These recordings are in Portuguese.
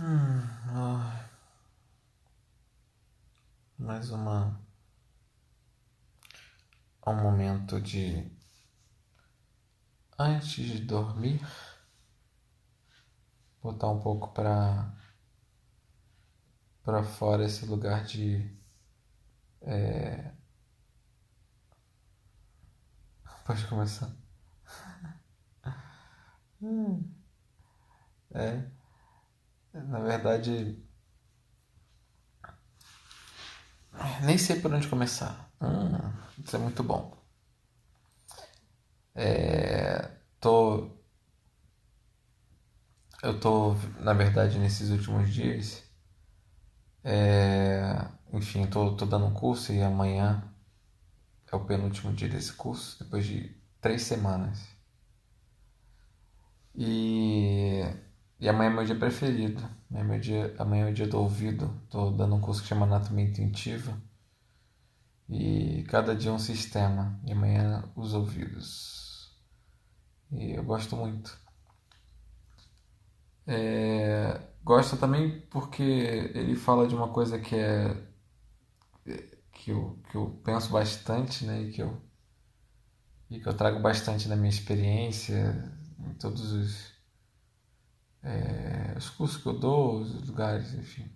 Ai, mais um momento de antes de dormir, botar um pouco para fora esse lugar de pode começar. É, na verdade, nem sei por onde começar. Isso é muito bom. Tô, eu tô, na verdade, nesses últimos dias, enfim, tô dando um curso e amanhã é o penúltimo dia desse curso, depois de 3 semanas. E, e amanhã é meu dia preferido. Amanhã é o dia do ouvido. Tô dando um curso que chama Anatomia Intuitiva. E cada dia é um sistema. E amanhã os ouvidos. E eu gosto muito. Gosto também porque ele fala de uma coisa que eu penso bastante, né? E que eu trago bastante na minha experiência, em todos os cursos que eu dou, os lugares, enfim,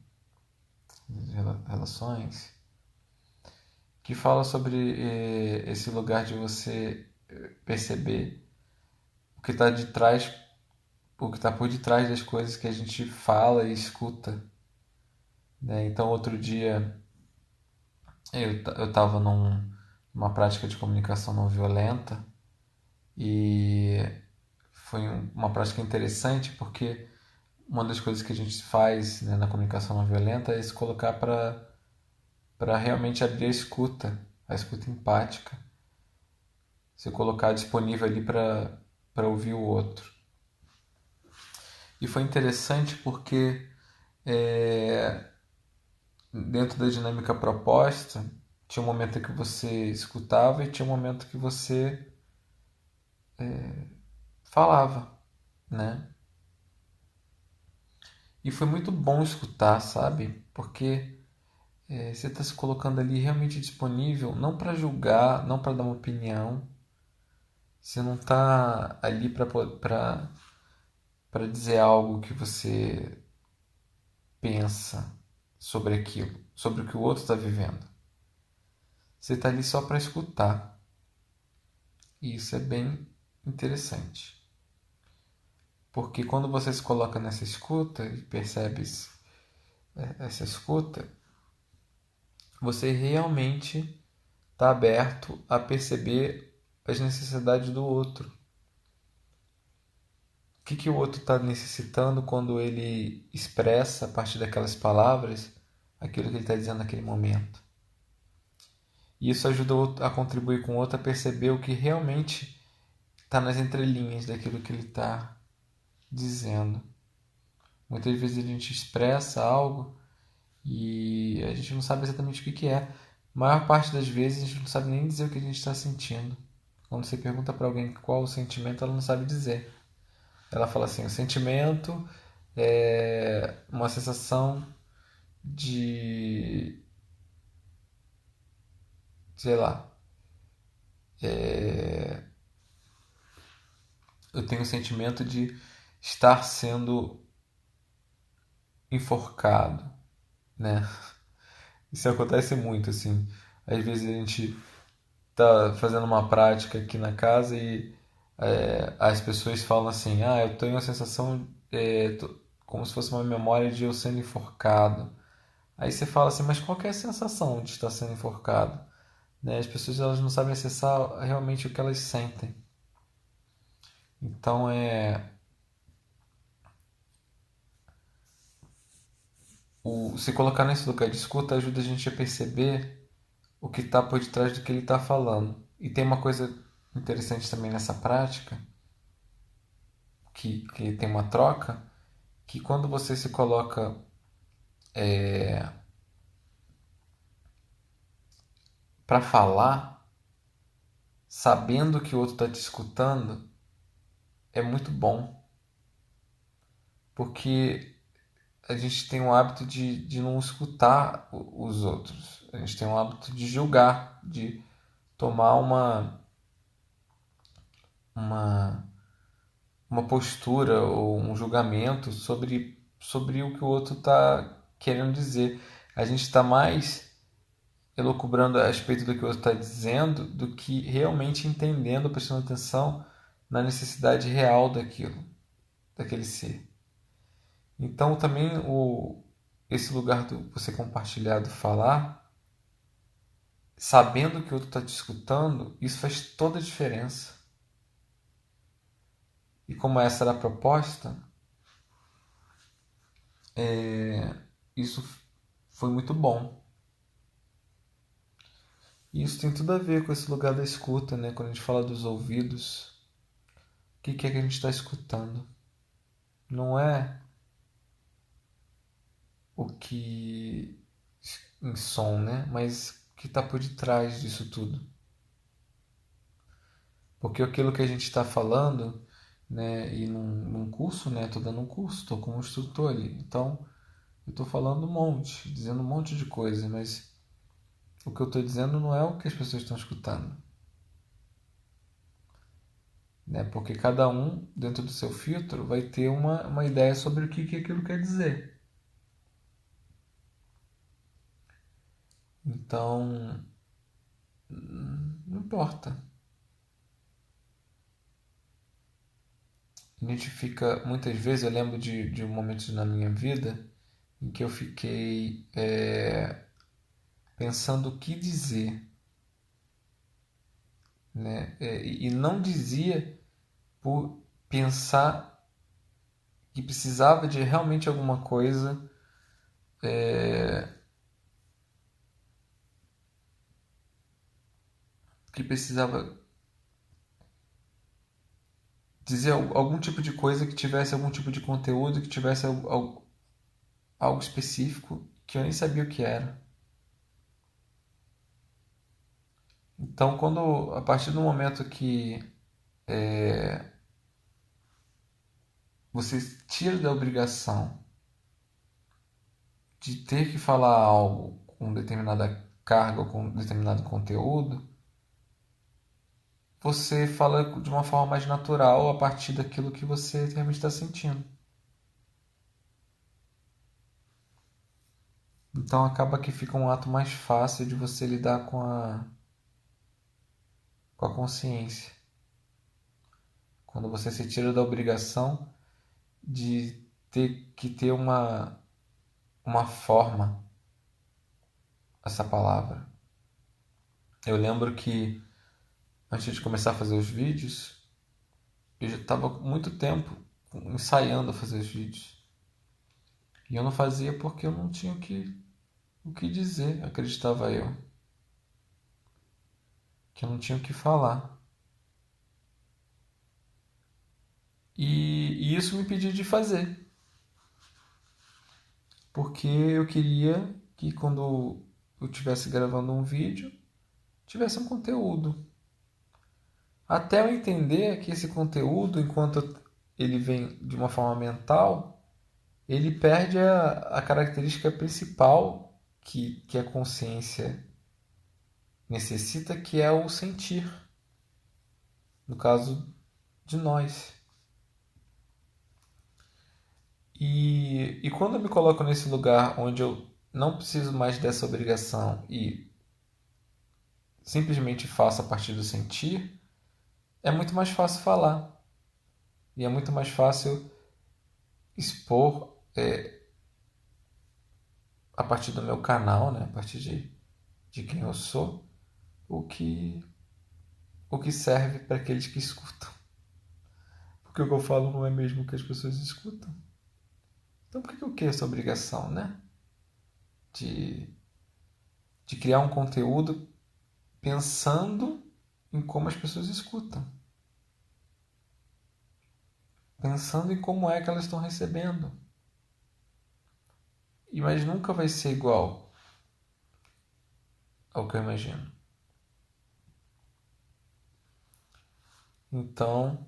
as relações, que fala sobre esse lugar de você perceber o que está de trás, o que está por detrás das coisas que a gente fala e escuta, né? Então, outro dia eu estava numa prática de comunicação não violenta e foi uma prática interessante porque uma das coisas que a gente faz, né, na comunicação não violenta é se colocar para realmente abrir a escuta empática, se colocar disponível ali para ouvir o outro. E foi interessante porque é, dentro da dinâmica proposta tinha um momento que você escutava e tinha um momento que você falava, né? E foi muito bom escutar, sabe? Porque você está se colocando ali realmente disponível, não para julgar, não para dar uma opinião. Você não está ali para dizer algo que você pensa sobre aquilo, sobre o que o outro está vivendo. Você está ali só para escutar. E isso é bem interessante. Porque quando você se coloca nessa escuta e percebe essa escuta, você realmente está aberto a perceber as necessidades do outro. O que o outro está necessitando quando ele expressa a partir daquelas palavras aquilo que ele está dizendo naquele momento. E isso ajuda a contribuir com o outro a perceber o que realmente está nas entrelinhas daquilo que ele está dizendo. Muitas vezes a gente expressa algo e a gente não sabe exatamente o que é. A maior parte das vezes a gente não sabe nem dizer o que a gente está sentindo. Quando você pergunta para alguém qual o sentimento, ela não sabe dizer. Ela fala assim: o sentimento é uma sensação de, sei lá, eu tenho o sentimento de estar sendo enforcado, né? Isso acontece muito, assim. Às vezes a gente tá fazendo uma prática aqui na casa e as pessoas falam assim: ah, eu tenho a sensação, como se fosse uma memória de eu sendo enforcado. Aí você fala assim: mas qual que é a sensação de estar sendo enforcado? Né? As pessoas elas não sabem acessar realmente o que elas sentem. Então se colocar nesse lugar de escuta ajuda a gente a perceber o que está por detrás do que ele está falando. E tem uma coisa interessante também nessa prática, que tem uma troca, que quando você se coloca para falar, sabendo que o outro está te escutando, é muito bom. Porque a gente tem o hábito de não escutar os outros. A gente tem o hábito de julgar, de tomar uma, uma postura ou um julgamento sobre o que o outro está querendo dizer. A gente está mais elucubrando a respeito do que o outro está dizendo do que realmente entendendo, prestando atenção na necessidade real daquele ser. Então também esse lugar do você compartilhar, do falar, sabendo que o outro está te escutando, isso faz toda a diferença. E como essa era a proposta, isso foi muito bom. E isso tem tudo a ver com esse lugar da escuta, né? Quando a gente fala dos ouvidos, o que é que a gente está escutando? Não é o que em som, né? Mas o que está por detrás disso tudo. Porque aquilo que a gente está falando, né? E num curso, né? Estou dando um curso, estou como instrutor ali. Então, eu estou falando um monte, dizendo um monte de coisa, mas o que eu estou dizendo não é o que as pessoas estão escutando. Né? Porque cada um, dentro do seu filtro, vai ter uma ideia sobre o que aquilo quer dizer. Então, não importa. A gente fica, muitas vezes, eu lembro de momentos na minha vida em que eu fiquei pensando o que dizer, né? E não dizia por pensar que precisava de realmente alguma coisa, que precisava dizer algum tipo de coisa que tivesse algum tipo de conteúdo, que tivesse algo específico que eu nem sabia o que era. Então, a partir do momento que você tira da obrigação de ter que falar algo com determinada carga ou com determinado conteúdo, você fala de uma forma mais natural a partir daquilo que você realmente está sentindo. Então acaba que fica um ato mais fácil de você lidar com a consciência. Quando você se tira da obrigação de ter que ter uma forma, essa palavra. Eu lembro que antes de começar a fazer os vídeos, eu já estava muito tempo ensaiando a fazer os vídeos. E eu não fazia porque eu não tinha o que dizer, acreditava eu. Que eu não tinha o que falar. E isso me impedia de fazer. Porque eu queria que quando eu estivesse gravando um vídeo, tivesse um conteúdo. Até eu entender que esse conteúdo, enquanto ele vem de uma forma mental, ele perde a característica principal que a consciência necessita, que é o sentir, no caso de nós. E quando eu me coloco nesse lugar onde eu não preciso mais dessa obrigação e simplesmente faço a partir do sentir, é muito mais fácil falar. E é muito mais fácil expor a partir do meu canal, né? A partir de quem eu sou, o que, o que serve para aqueles que escutam. Porque o que eu falo não é mesmo o que as pessoas escutam. Então por que eu quero essa obrigação, né? De, de criar um conteúdo pensando em como as pessoas escutam. Pensando em como é que elas estão recebendo. Mas nunca vai ser igual ao que eu imagino. Então,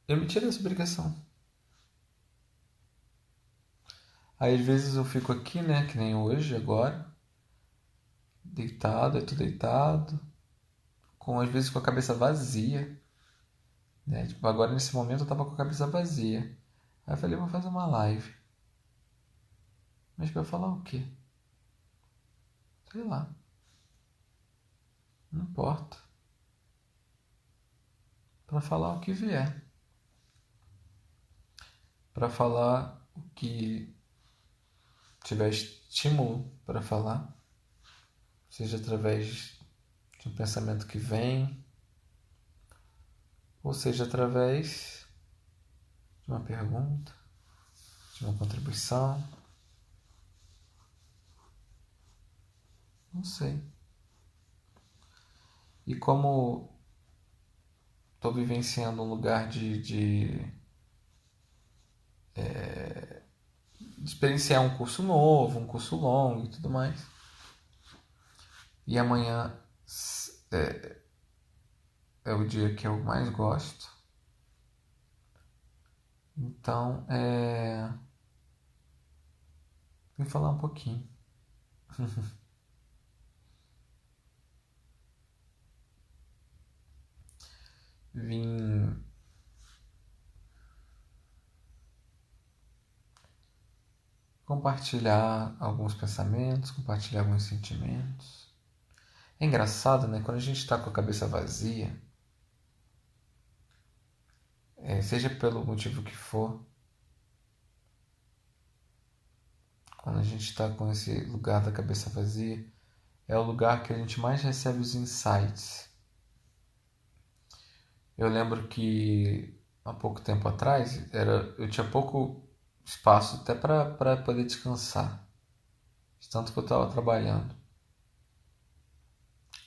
Eu me tiro dessa obrigação. Aí às vezes eu fico aqui, né, que nem hoje, agora, deitado, eu tô deitado, às vezes com a cabeça vazia, né? Tipo, agora nesse momento eu tava com a cabeça vazia. Aí eu falei, vou fazer uma live. Mas pra falar o quê? Sei lá, não importa. Pra falar o que vier. Pra falar o que tiver estímulo para falar, seja através de um pensamento que vem, ou seja através de uma pergunta, de uma contribuição, não sei. E como estou vivenciando um lugar de experienciar um curso novo, um curso longo e tudo mais, e amanhã é o dia que eu mais gosto, então vim falar um pouquinho. Vim compartilhar alguns pensamentos, compartilhar alguns sentimentos. É engraçado, né? Quando a gente está com a cabeça vazia, seja pelo motivo que for, quando a gente está com esse lugar da cabeça vazia, é o lugar que a gente mais recebe os insights. Eu lembro que há pouco tempo atrás eu tinha pouco espaço até para poder descansar, de tanto que eu estava trabalhando.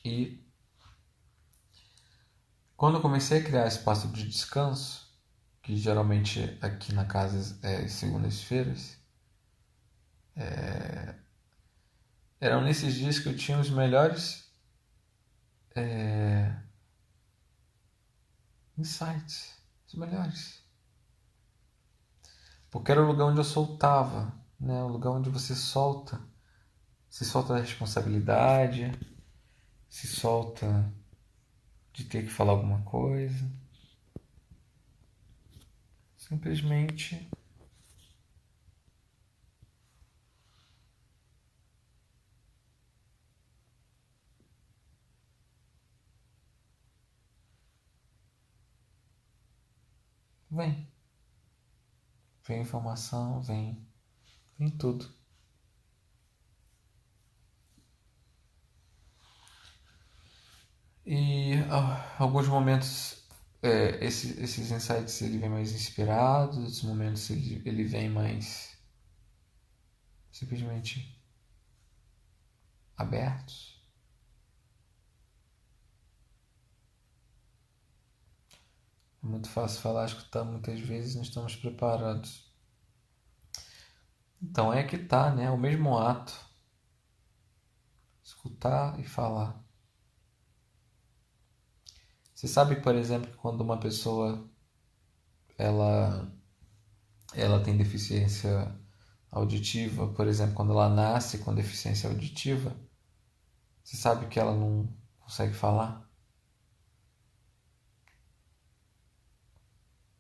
E quando eu comecei a criar espaço de descanso, que geralmente aqui na casa é segundas-feiras, eram nesses dias que eu tinha os melhores insights, os melhores. Porque era o lugar onde eu soltava, né? O lugar onde você solta, se solta da responsabilidade, se solta de ter que falar alguma coisa. Simplesmente vem. Vem informação, vem tudo. E alguns momentos esses insights ele vem mais inspirado, outros momentos ele vem mais simplesmente abertos. É muito fácil falar, escutar muitas vezes não estamos preparados. Então é que tá, né? O mesmo ato, escutar e falar. Você sabe, por exemplo, que quando uma pessoa ela ela tem deficiência auditiva, por exemplo, quando ela nasce com deficiência auditiva, você sabe que ela não consegue falar?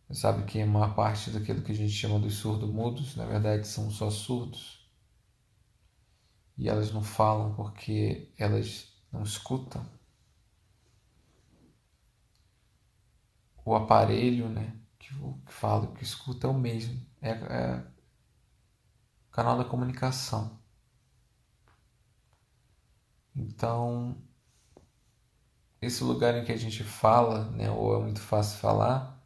Você sabe que a maior parte daquilo que a gente chama dos surdo-mudos, na verdade, são só surdos. E elas não falam porque elas não escutam. O aparelho, né, que fala, que escuta é o mesmo. É o canal da comunicação. Então, esse lugar em que a gente fala, né, ou é muito fácil falar,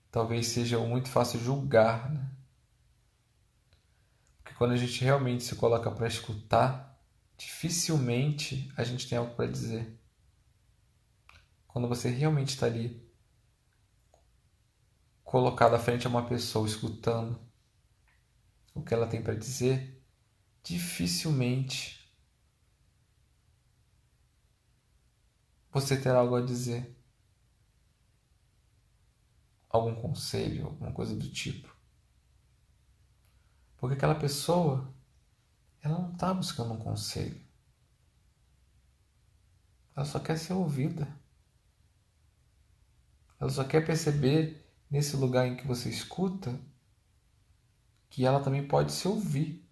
talvez seja muito fácil julgar, né? Porque quando a gente realmente se coloca para escutar, dificilmente a gente tem algo para dizer. Quando você realmente está ali colocado à frente a uma pessoa escutando o que ela tem para dizer, dificilmente você terá algo a dizer. algum conselho, alguma coisa do tipo. Porque aquela pessoa, ela não está buscando um conselho. Ela só quer ser ouvida. Ela só quer perceber, nesse lugar em que você escuta, que ela também pode se ouvir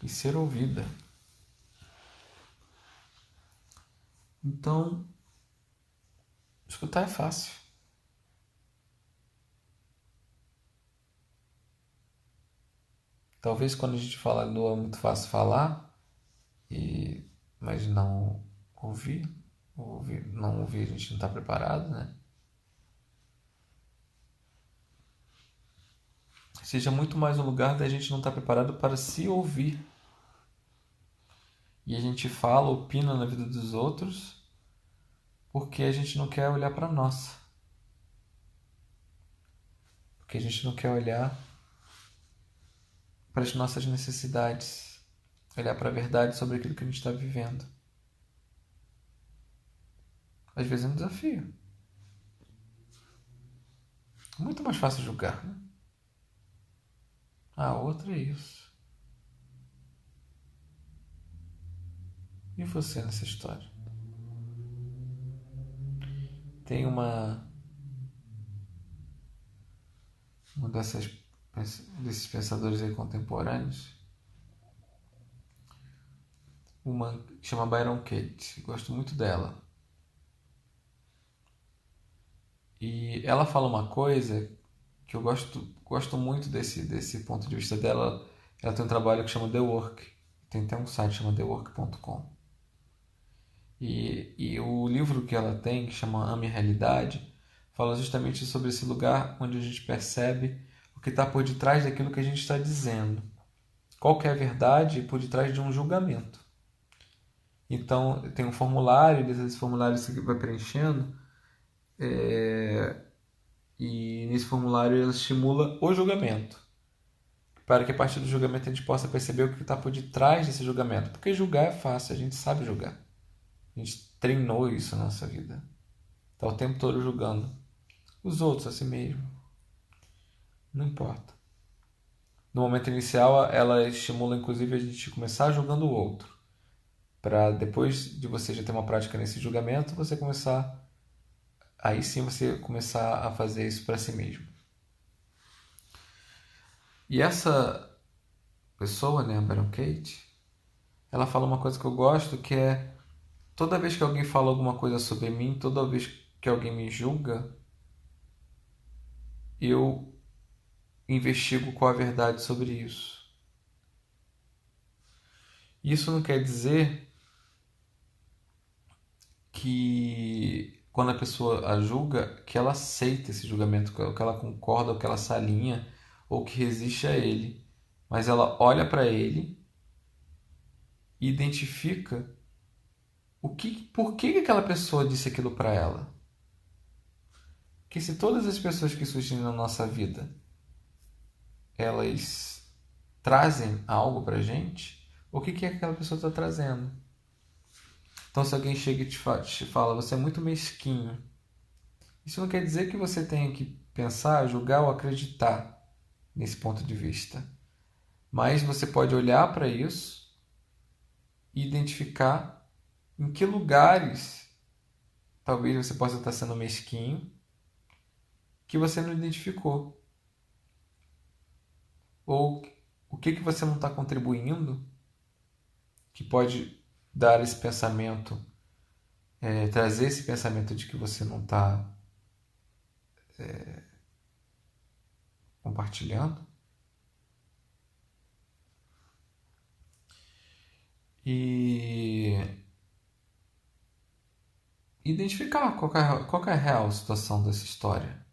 e ser ouvida. Então, escutar é fácil. Talvez quando a gente fala do é muito fácil falar, mas não ouvir, não ouvir, a gente não está preparado, né? Seja muito mais um lugar da gente não estar preparado para se ouvir. E a gente fala, opina na vida dos outros, porque a gente não quer olhar para nós. Porque a gente não quer olhar para as nossas necessidades, olhar para a verdade sobre aquilo que a gente está vivendo. Às vezes é um desafio. Muito mais fácil julgar, né? A outra é isso. E você nessa história? Tem uma desses pensadores aí contemporâneos, uma que chama Byron Katie. Gosto muito dela. E ela fala uma coisa que eu gosto muito desse ponto de vista dela. Ela tem um trabalho que chama The Work. Tem até um site que chama thework.com. E o livro que ela tem, que chama Ame a Realidade, fala justamente sobre esse lugar onde a gente percebe o que está por detrás daquilo que a gente está dizendo. Qual que é a verdade por detrás de um julgamento. Então, tem um formulário, desses formulários você vai preenchendo, e nesse formulário ela estimula o julgamento, para que a partir do julgamento a gente possa perceber o que está por detrás desse julgamento. Porque julgar é fácil, a gente sabe julgar. A gente treinou isso na nossa vida. Está o tempo todo julgando os outros, a si mesmo. Não importa. No momento inicial, ela estimula inclusive a gente começar julgando o outro. Para depois de você já ter uma prática nesse julgamento, você começar. Aí sim você começar a fazer isso para si mesmo. E essa pessoa, né, a Baron Kate, ela fala uma coisa que eu gosto, que é toda vez que alguém fala alguma coisa sobre mim, toda vez que alguém me julga, eu investigo qual a verdade sobre isso. Isso não quer dizer que quando a pessoa a julga, que ela aceita esse julgamento, que ela concorda, ou que ela se alinha, ou que resiste a ele. Mas ela olha para ele e identifica por que aquela pessoa disse aquilo para ela. Que se todas as pessoas que surgem na nossa vida, elas trazem algo pra gente, o que que aquela pessoa está trazendo? Então, se alguém chega e te fala, você é muito mesquinho, isso não quer dizer que você tenha que pensar, julgar ou acreditar nesse ponto de vista. Mas você pode olhar para isso e identificar em que lugares talvez você possa estar sendo mesquinho que você não identificou. Ou o que você não está contribuindo que pode dar esse pensamento, trazer esse pensamento de que você não está compartilhando. E identificar qual que é a real situação dessa história.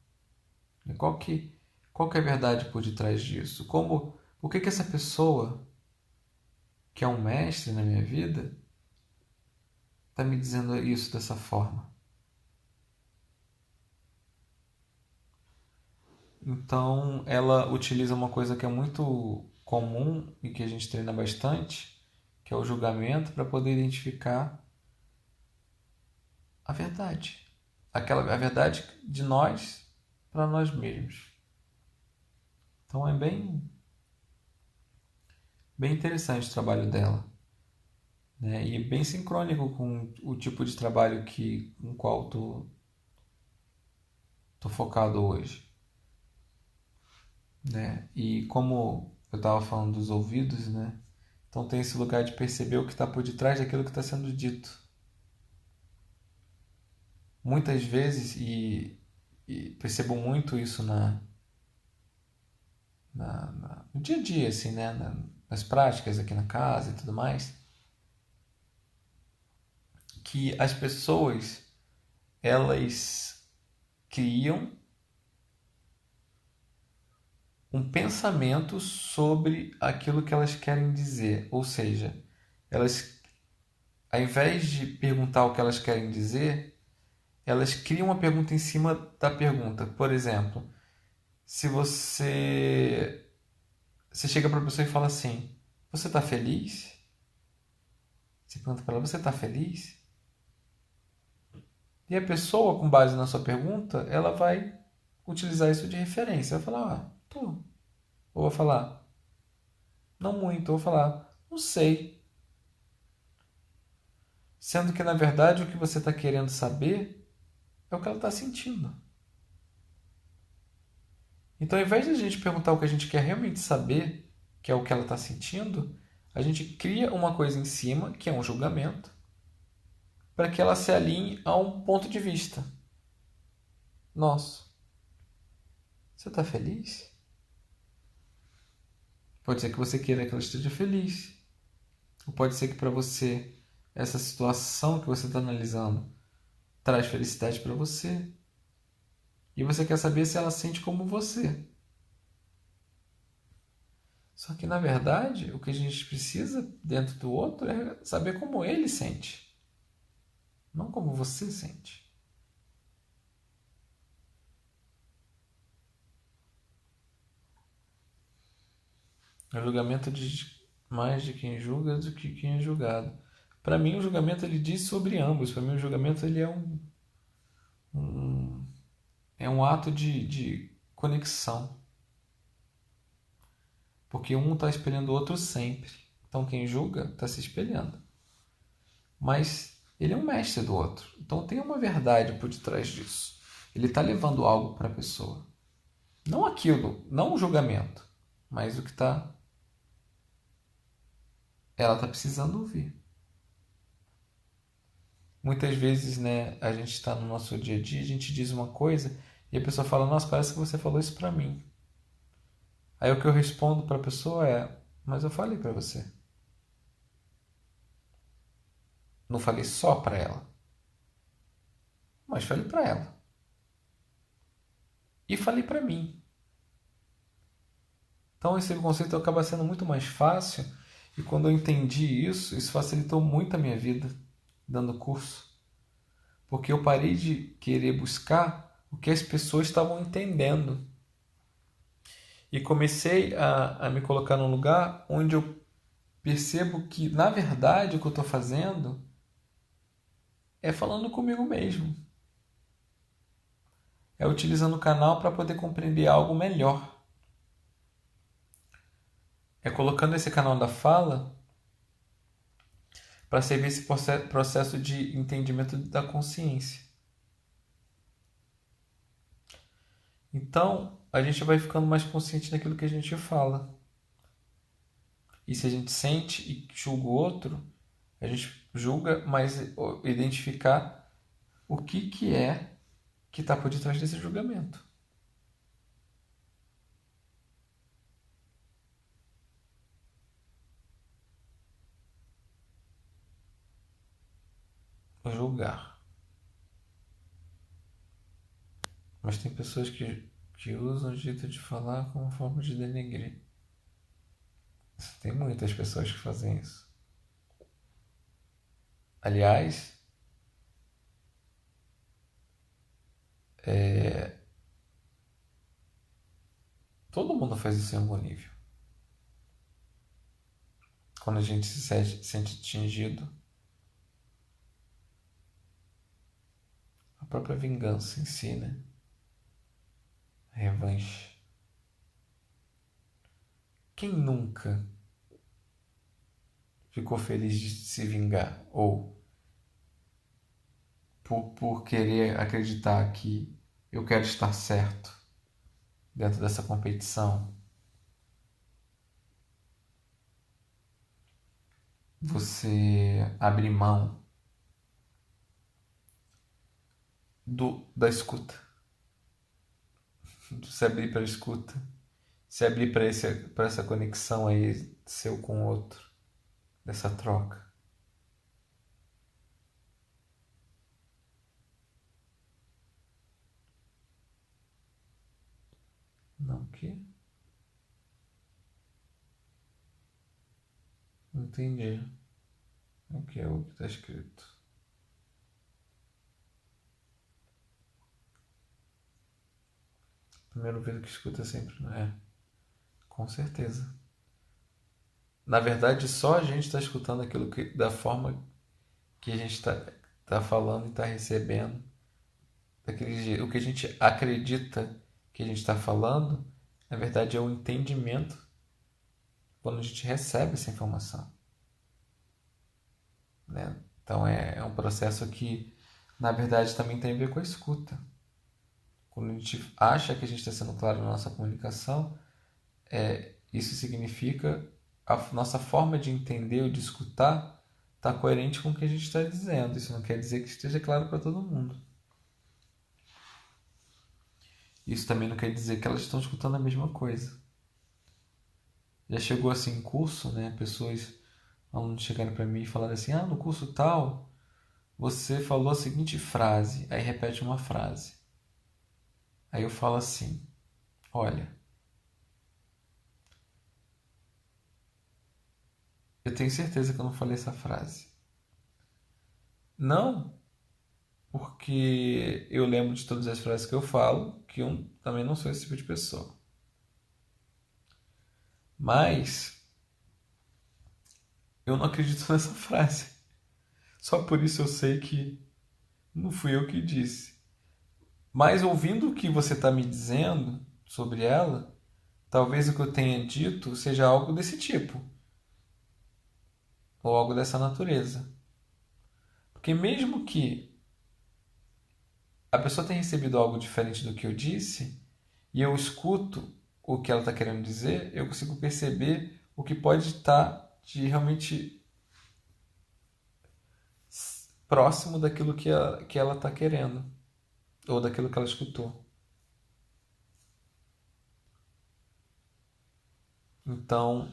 Qual que é a verdade por detrás disso? Por que essa pessoa, que é um mestre na minha vida, está me dizendo isso dessa forma? Então, ela utiliza uma coisa que é muito comum e que a gente treina bastante, que é o julgamento, para poder identificar a verdade. a verdade de nós para nós mesmos. Então é bem interessante o trabalho dela, né? E bem sincrônico com o tipo de trabalho com o qual tô focado hoje, né? E como eu estava falando dos ouvidos, né? Então tem esse lugar de perceber o que está por detrás daquilo que está sendo dito. Muitas vezes, e percebo muito isso no dia a dia, assim, né? Nas práticas aqui na casa e tudo mais, que as pessoas, elas criam um pensamento sobre aquilo que elas querem dizer. Ou seja, elas, ao invés de perguntar o que elas querem dizer, elas criam uma pergunta em cima da pergunta. Por exemplo, se você chega para a pessoa e fala assim: Você está feliz? Você pergunta para ela: Você está feliz? E a pessoa, com base na sua pergunta, ela vai utilizar isso de referência. Vai falar: tô. Ou vai falar: Não muito. Ou vai falar: Não sei. Sendo que, na verdade, o que você está querendo saber é o que ela está sentindo. Então, ao invés de a gente perguntar o que a gente quer realmente saber, que é o que ela está sentindo, a gente cria uma coisa em cima, que é um julgamento, para que ela se alinhe a um ponto de vista nosso. Você está feliz? Pode ser que você queira que ela esteja feliz. Ou pode ser que para você essa situação que você está analisando traz felicidade para você. E você quer saber se ela sente como você. Só que na verdade, o que a gente precisa dentro do outro é saber como ele sente, não como você sente. O julgamento diz mais de quem julga do que quem é julgado. Para mim, o julgamento ele diz sobre ambos. Para mim, o julgamento ele um, é um ato de conexão. Porque um está espelhando o outro sempre. Então, quem julga está se espelhando. Mas ele é um mestre do outro. Então, tem uma verdade por detrás disso. Ele está levando algo para a pessoa. Não aquilo, não o julgamento, mas o que ela está precisando ouvir. Muitas vezes, né, a gente está no nosso dia a dia, a gente diz uma coisa e a pessoa fala: Nossa, parece que você falou isso para mim. Aí o que eu respondo para a pessoa é: Mas eu falei para você. Não falei só para ela, mas falei para ela. E falei para mim. Então esse conceito acaba sendo muito mais fácil. E quando eu entendi isso, isso facilitou muito a minha vida dando curso. Porque eu parei de querer buscar o que as pessoas estavam entendendo. E comecei a me colocar num lugar onde eu percebo que, na verdade, o que eu estou fazendo é falando comigo mesmo. É utilizando o canal para poder compreender algo melhor. É colocando esse canal da fala para servir esse processo de entendimento da consciência. Então, a gente vai ficando mais consciente daquilo que a gente fala. E se a gente sente e julga o outro, a gente julga, mas identificar o que é que está por detrás desse julgamento. O julgar. Mas tem pessoas que usam o jeito de falar como forma de denegrir. Tem muitas pessoas que fazem isso. Aliás, todo mundo faz isso em algum nível. Quando a gente sente atingido, própria vingança em si, né? A revanche. Quem nunca ficou feliz de se vingar? Ou por querer acreditar que eu quero estar certo dentro dessa competição? Você abrir mão da escuta, de se abrir para a escuta, se abrir para essa conexão aí seu com o outro, dessa troca. Não que? Entendi. O que é o que está escrito? Primeiro ouvido que escuta sempre, não é? Com certeza. Na verdade, só a gente está escutando aquilo da forma que a gente tá falando e está recebendo. O que a gente acredita que a gente está falando, na verdade, é o entendimento quando a gente recebe essa informação. Né? Então é um processo que, na verdade, também tem a ver com a escuta. Quando a gente acha que a gente está sendo claro na nossa comunicação, isso significa a nossa forma de entender ou de escutar está coerente com o que a gente está dizendo. Isso não quer dizer que esteja claro para todo mundo. Isso também não quer dizer que elas estão escutando a mesma coisa. Já chegou assim em curso, né? Alunos chegaram para mim e falaram assim: no curso tal, você falou a seguinte frase, aí repete uma frase. Aí eu falo assim: olha, eu tenho certeza que eu não falei essa frase. Não porque eu lembro de todas as frases que eu falo, que eu também não sou esse tipo de pessoa. Mas eu não acredito nessa frase. Só por isso eu sei que não fui eu que disse. Mas ouvindo o que você está me dizendo sobre ela, talvez o que eu tenha dito seja algo desse tipo, ou algo dessa natureza. Porque mesmo que a pessoa tenha recebido algo diferente do que eu disse, e eu escuto o que ela está querendo dizer, eu consigo perceber o que pode estar de realmente próximo daquilo que ela está querendo, ou daquilo que ela escutou. Então,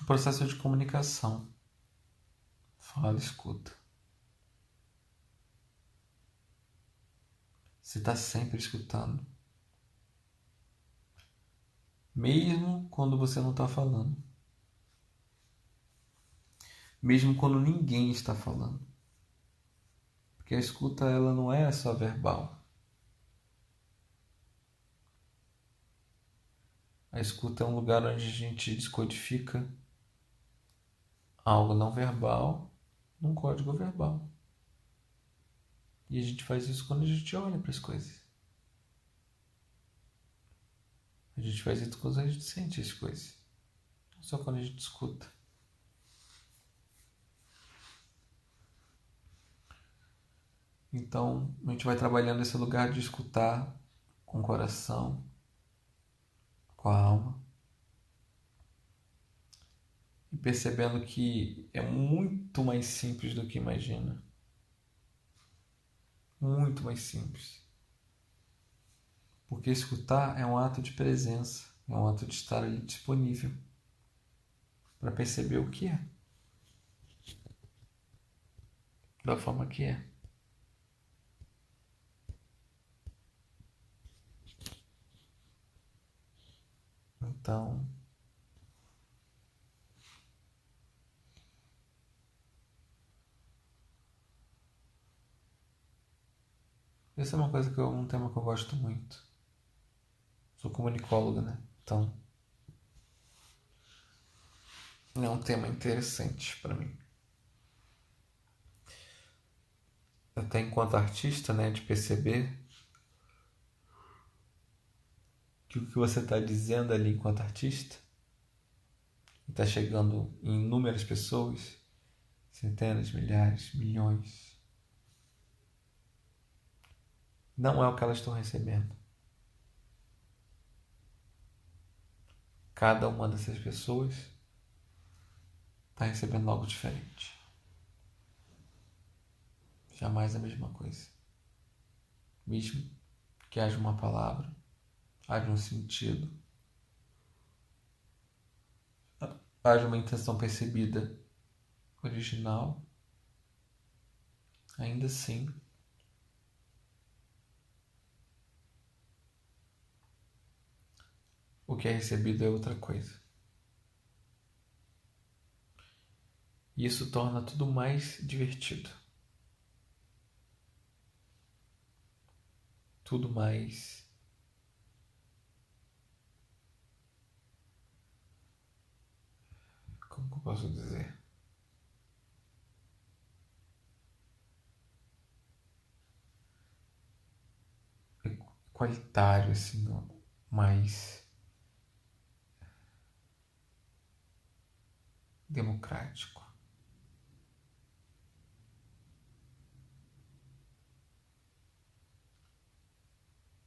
o processo de comunicação. Fala, escuta. Você está sempre escutando. Mesmo quando você não está falando. Mesmo quando ninguém está falando. Porque a escuta ela não é só verbal. A escuta é um lugar onde a gente descodifica algo não verbal num código verbal. E a gente faz isso quando a gente olha para as coisas. A gente faz isso quando a gente sente as coisas. Não só quando a gente escuta. Então, a gente vai trabalhando esse lugar de escutar com o coração, com a alma. E percebendo que é muito mais simples do que imagina. Muito mais simples. Porque escutar é um ato de presença, é um ato de estar ali disponível para perceber o que é, da forma que é. Então, essa é uma coisa um tema que eu gosto muito. Sou comunicólogo, né? Então, é um tema interessante para mim. até enquanto artista, né, de perceber que o que você está dizendo ali enquanto artista está chegando em inúmeras pessoas, centenas, milhares, milhões, não é o que elas estão recebendo. Cada uma dessas pessoas está recebendo algo diferente. Jamais a mesma coisa. Mesmo que haja uma palavra, haja um sentido, haja uma intenção percebida original, ainda assim o que é recebido é outra coisa. E isso torna tudo mais divertido. Tudo mais como que eu posso dizer? Qualitário, assim, ó, mais democrático,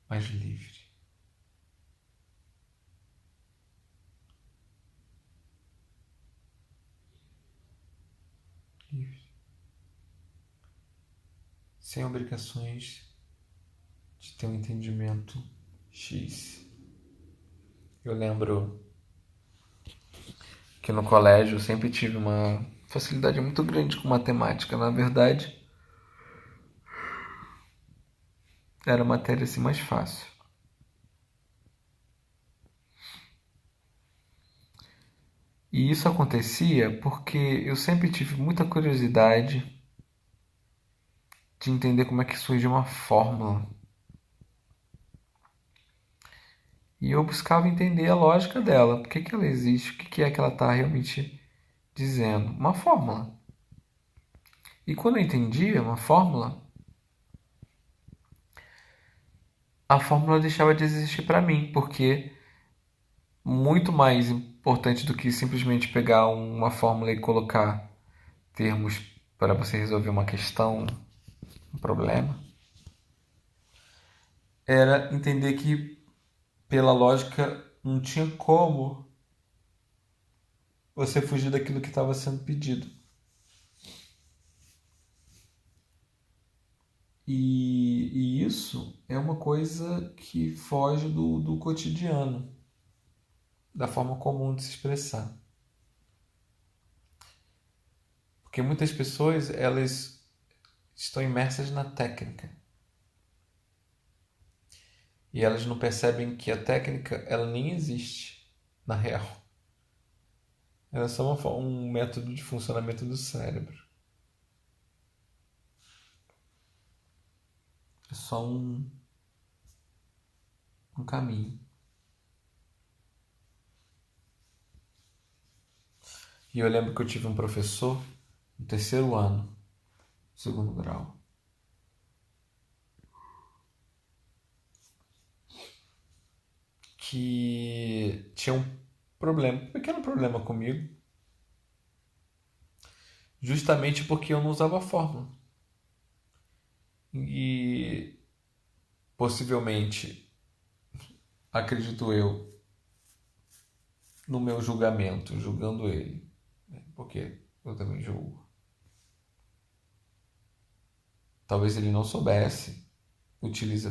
mais livre. Livre. Sem obrigações de ter um entendimento X. Eu lembro que no colégio eu sempre tive uma facilidade muito grande com matemática. Na verdade, era a matéria assim mais fácil. E isso acontecia porque eu sempre tive muita curiosidade de entender como é que surge uma fórmula. E eu buscava entender a lógica dela, por que que ela existe, o que que é que ela está realmente dizendo. Uma fórmula. E quando eu entendia uma fórmula, a fórmula deixava de existir para mim, porque muito mais importante do que simplesmente pegar uma fórmula e colocar termos para você resolver uma questão, um problema, era entender que pela lógica não tinha como você fugir daquilo que estava sendo pedido. E isso é uma coisa que foge do cotidiano, da forma comum de se expressar. Porque muitas pessoas, elas estão imersas na técnica. E elas não percebem que a técnica, ela nem existe, na real. Ela é só um método de funcionamento do cérebro. É só um caminho. E eu lembro que eu tive um professor no terceiro ano, segundo grau, que tinha um pequeno problema comigo, justamente porque eu não usava fórmula. E possivelmente, acredito eu, no meu julgamento, julgando ele, né? Porque eu também julgo. Talvez ele não soubesse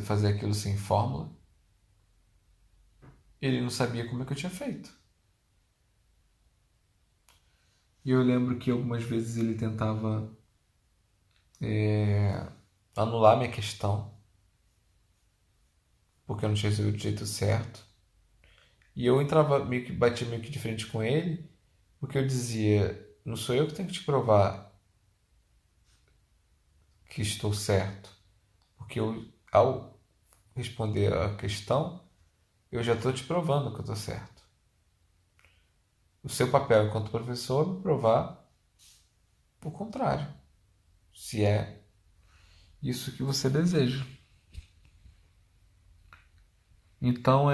fazer aquilo sem fórmula. Ele não sabia como é que eu tinha feito. E eu lembro que algumas vezes ele tentava anular minha questão, porque eu não tinha resolvido do jeito certo. E eu entrava meio que, batia meio que de frente com ele, porque eu dizia, não sou eu que tenho que te provar que estou certo. Porque eu, ao responder a questão, eu já estou te provando que eu estou certo. O seu papel enquanto professor é me provar o contrário. Se é isso que você deseja. Então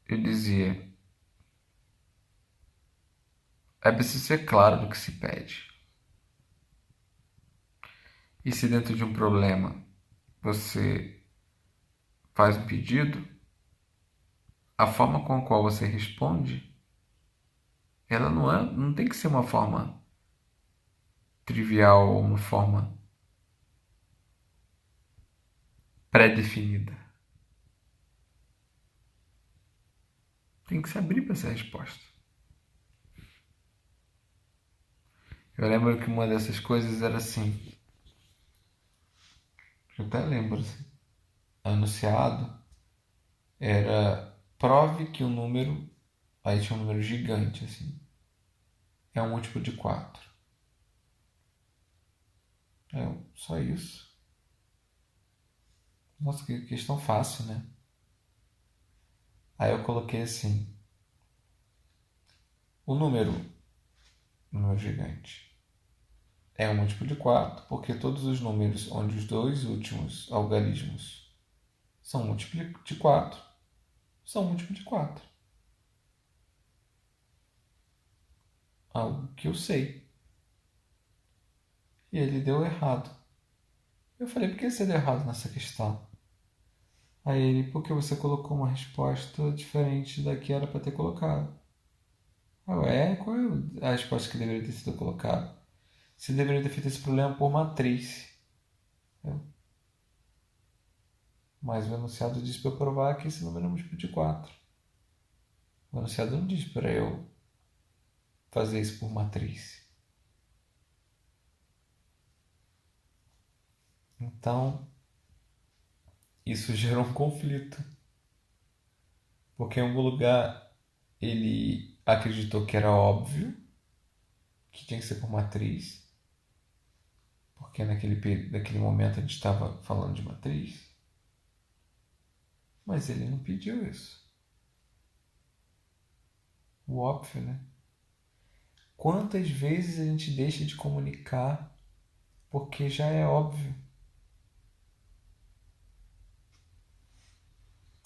eu dizia, é preciso ser claro do que se pede. E se dentro de um problema você faz um pedido, a forma com a qual você responde, ela não tem que ser uma forma trivial ou uma forma pré-definida. Tem que se abrir para essa resposta. Eu lembro que uma dessas coisas era assim, eu até lembro assim, anunciado era prove que o número, aí tinha um número gigante assim, é um múltiplo de 4. Só isso. Nossa, que questão fácil, né? Aí eu coloquei assim, o número gigante, é um múltiplo de 4 porque todos os números onde os dois últimos algarismos são múltiplo de 4 são múltiplo de 4. Algo que eu sei. E ele deu errado. Eu falei, por que você deu errado nessa questão? Aí ele, porque você colocou uma resposta diferente da que era para ter colocado. Qual é a resposta que deveria ter sido colocada? Você deveria ter feito esse problema por matriz. Eu, mas o enunciado diz para eu provar que esse número é múltiplo de 4. O enunciado não diz para eu fazer isso por matriz. Então, isso gerou um conflito. Porque em algum lugar ele acreditou que era óbvio que tinha que ser por matriz, porque naquele momento a gente estava falando de matriz, mas ele não pediu isso. O óbvio, né? Quantas vezes a gente deixa de comunicar porque já é óbvio?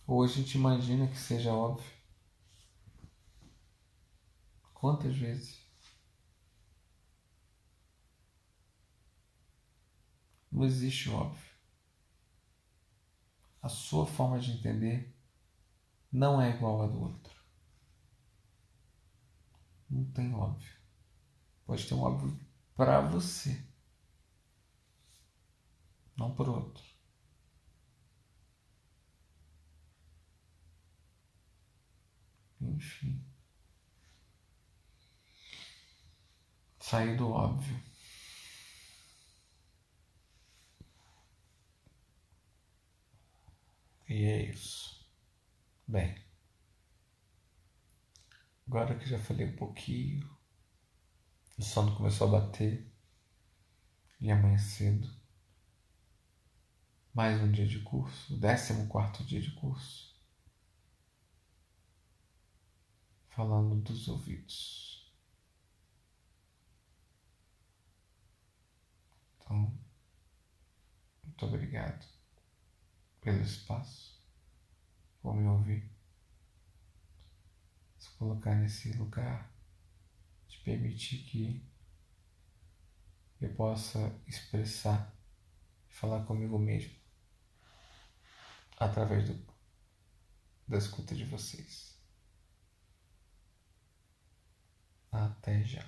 Ou a gente imagina que seja óbvio? Quantas vezes? Não existe óbvio. A sua forma de entender não é igual à do outro. Não tem óbvio. Pode ter um óbvio para você, não para o outro. Enfim, sair do óbvio. E é isso. Bem, agora que já falei um pouquinho, o sono começou a bater e amanhã cedo. Mais um dia de curso, o 14º dia de curso. Falando dos ouvidos. Então, muito obrigado pelo espaço, por me ouvir, se colocar nesse lugar, te permitir que eu possa expressar, falar comigo mesmo através da escuta de vocês. Até já.